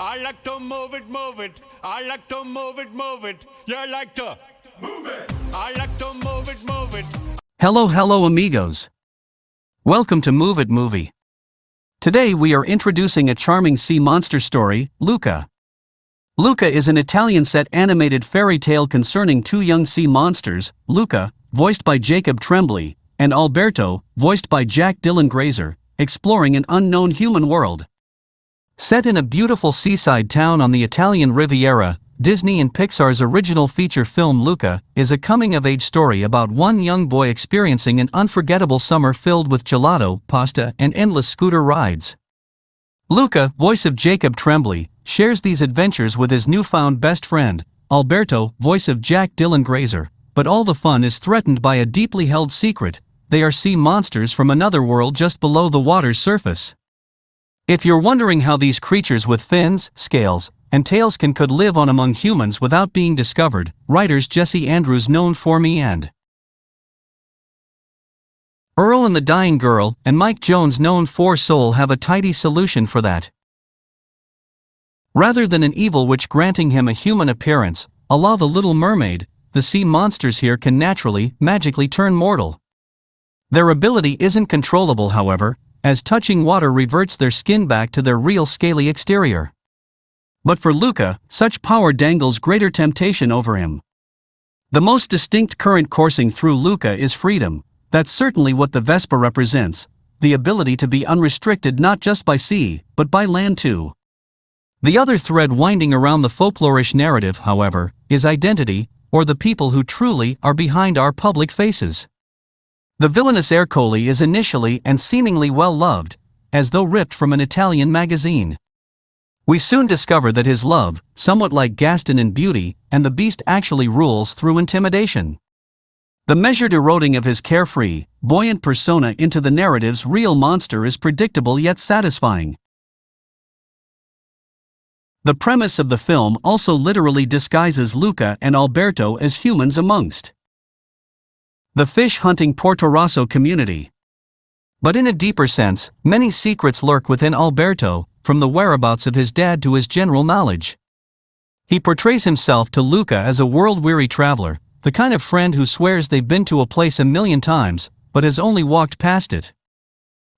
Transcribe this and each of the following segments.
I like to move it, move it. I like to move it, move it. You like to move it. I like to move it, move it. Hello amigos. Welcome to Move It Movie. Today we are introducing a charming sea monster story, Luca. Luca is an Italian-set animated fairy tale concerning two young sea monsters, Luca, voiced by Jacob Tremblay, and Alberto, voiced by Jack Dylan Grazer, exploring an unknown human world. Set in a beautiful seaside town on the Italian Riviera, Disney and Pixar's original feature film Luca is a coming-of-age story about one young boy experiencing an unforgettable summer filled with gelato, pasta, and endless scooter rides. Luca, voice of Jacob Tremblay, shares these adventures with his newfound best friend, Alberto, voice of Jack Dylan Grazer, but all the fun is threatened by a deeply held secret: they are sea monsters from another world just below the water's surface. If you're wondering how these creatures with fins, scales, and tails could live on among humans without being discovered, writers Jesse Andrews known for Me and Earl and the Dying Girl and Mike Jones known for Soul have a tidy solution for that. Rather than an evil witch granting him a human appearance, a la the Little Mermaid, the sea monsters here can naturally, magically turn mortal. Their ability isn't controllable, however, as touching water reverts their skin back to their real scaly exterior. But for Luca, such power dangles greater temptation over him. The most distinct current coursing through Luca is freedom. That's certainly what the Vespa represents, the ability to be unrestricted not just by sea, but by land too. The other thread winding around the folklorish narrative, however, is identity, or the people who truly are behind our public faces. The villainous Ercole is initially and seemingly well loved, as though ripped from an Italian magazine. We soon discover that his love, somewhat like Gaston in Beauty and the Beast, actually rules through intimidation. The measured eroding of his carefree, buoyant persona into the narrative's real monster is predictable yet satisfying. The premise of the film also literally disguises Luca and Alberto as humans amongst the fish-hunting Porto Rosso community. But in a deeper sense, many secrets lurk within Alberto, from the whereabouts of his dad to his general knowledge. He portrays himself to Luca as a world-weary traveler, the kind of friend who swears they've been to a place a million times, but has only walked past it.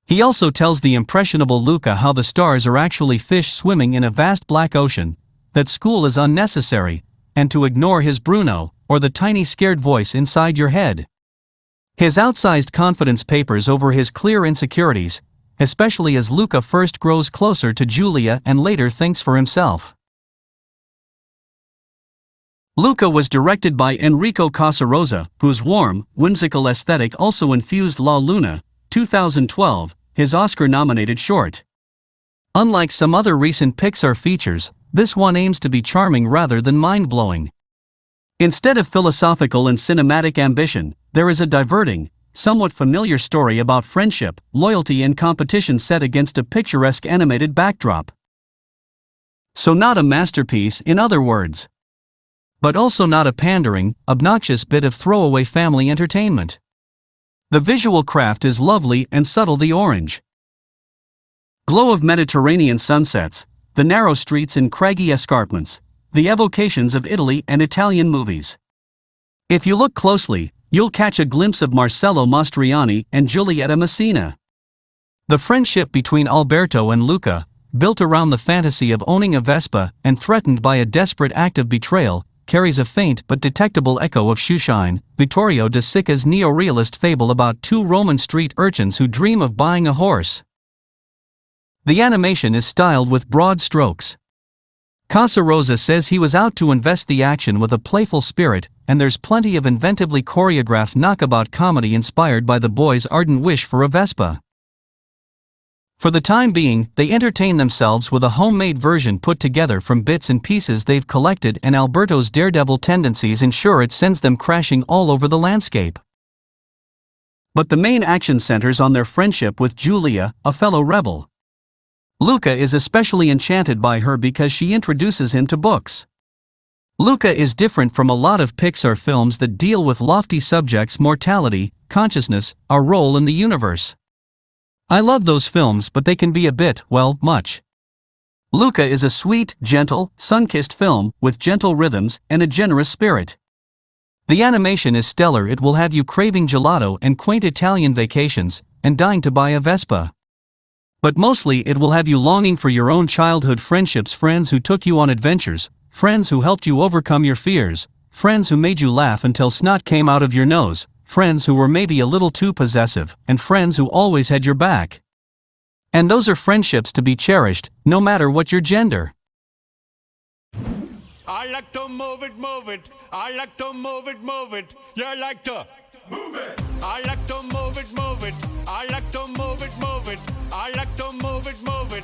He also tells the impressionable Luca how the stars are actually fish swimming in a vast black ocean, that school is unnecessary, and to ignore his Bruno, or the tiny scared voice inside your head. His outsized confidence papers over his clear insecurities, especially as Luca first grows closer to Giulia and later thinks for himself. Luca was directed by Enrico Casarosa, whose warm, whimsical aesthetic also infused La Luna, 2012, his Oscar-nominated short. Unlike some other recent Pixar features, this one aims to be charming rather than mind-blowing. Instead of philosophical and cinematic ambition, there is a diverting, somewhat familiar story about friendship, loyalty and competition set against a picturesque animated backdrop. So not a masterpiece, in other words. But also not a pandering, obnoxious bit of throwaway family entertainment. The visual craft is lovely and subtle, the orange glow of Mediterranean sunsets, the narrow streets and craggy escarpments, the evocations of Italy and Italian movies. If you look closely, you'll catch a glimpse of Marcello Mastroianni and Giulietta Messina. The friendship between Alberto and Luca, built around the fantasy of owning a Vespa and threatened by a desperate act of betrayal, carries a faint but detectable echo of Shoeshine, Vittorio de Sica's neo-realist fable about two Roman street urchins who dream of buying a horse. The animation is styled with broad strokes. Casarosa says he was out to invest the action with a playful spirit, and there's plenty of inventively choreographed knockabout comedy inspired by the boys' ardent wish for a Vespa. For the time being, they entertain themselves with a homemade version put together from bits and pieces they've collected, and Alberto's daredevil tendencies ensure it sends them crashing all over the landscape. But the main action centers on their friendship with Giulia, a fellow rebel. Luca is especially enchanted by her because she introduces him to books. Luca is different from a lot of Pixar films that deal with lofty subjects: mortality, consciousness, our role in the universe. I love those films, but they can be a bit, well, much. Luca is a sweet, gentle, sun-kissed film with gentle rhythms and a generous spirit. The animation is stellar. It will have you craving gelato and quaint Italian vacations, and dying to buy a Vespa. But mostly it will have you longing for your own childhood friendships, friends who took you on adventures, friends who helped you overcome your fears, friends who made you laugh until snot came out of your nose, friends who were maybe a little too possessive, and friends who always had your back. And those are friendships to be cherished, no matter what your gender. I like to move it, move it. I like to move it, move it. You like to move it. I like to move it, move it. I like to move it, move it. I like to move it, move it.